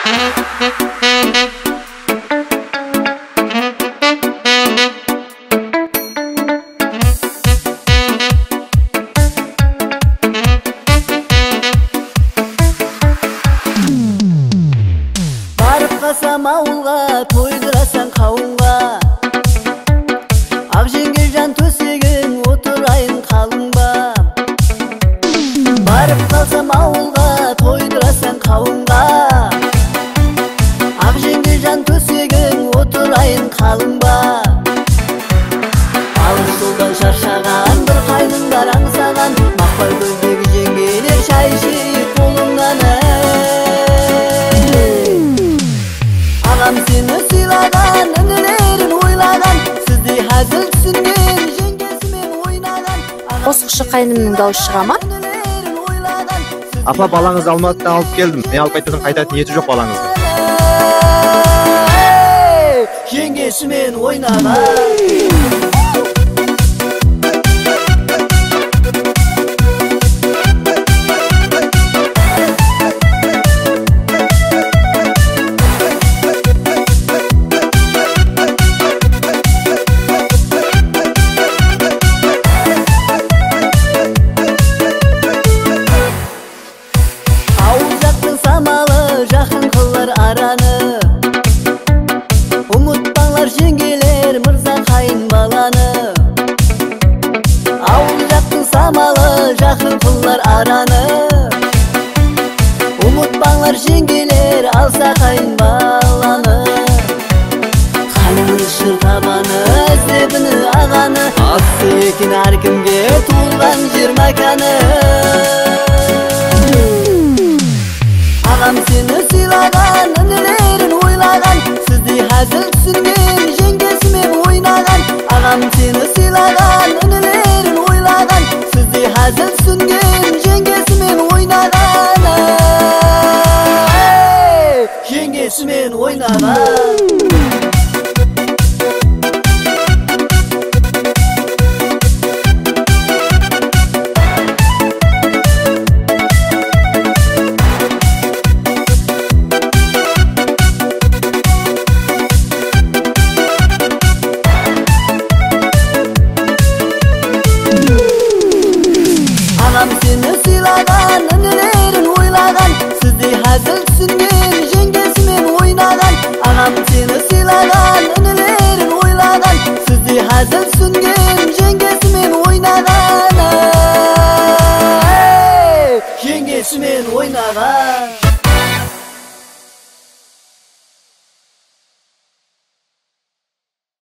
Барып ауылға, тойдырасаң қауынға, ақ жеңге жан төсегің отырайын қалыңба. Барып қалсам ауылға, тойдырасаң қауынға, ақ жеңге жан төсегің отырайын қалыңба. Алыс жолдан шаршаған бір қайныңдар аңсаған, мақпал көздегі жеңгелер шай ішейік қолыңнан. Ағам сені сыйлаған, інілерін ойлаған, сіздей әзіл түсінген жеңгесімен ойнаған. Қосықшы қайнымның дауысы шыға ма? Апа, балаңызды Алматыдан алып келдім. Мен алып қайтадан қайтатын ниеті жоқ балаңызды. Жеңгесімен ойнаған. Жақын қылар араны, ұмытпаңлар жеңгелер мырза қайын баланы. Ауыл жақтың самалы, жақын қылар араны, ұмытпаңлар жеңгелер алса қайын баланы. Қайын шыр табаны, іздебіні ағаны, асы екен әркімге туылған жер мәканы. Ағам сені сыйлаған, інілерін ойлаған, сіздей әзіл түсінген жеңгесімен ойнаған. Ағам сені сыйлаған, інілерін ойлаған, сіздей әзіл түсінген жеңгесімен ойнаған. Жеңгесімен ойнаған. Ағам сені сыйлаған, інілерін ойлаған, сіздей әзіл түсінген жеңгесімен ойнаған. Ағам сені сыйлаған, інілерін ойлаған, сіздей әзіл түсінген жеңгесімен ойнаған. Жеңгесімен ойнаған.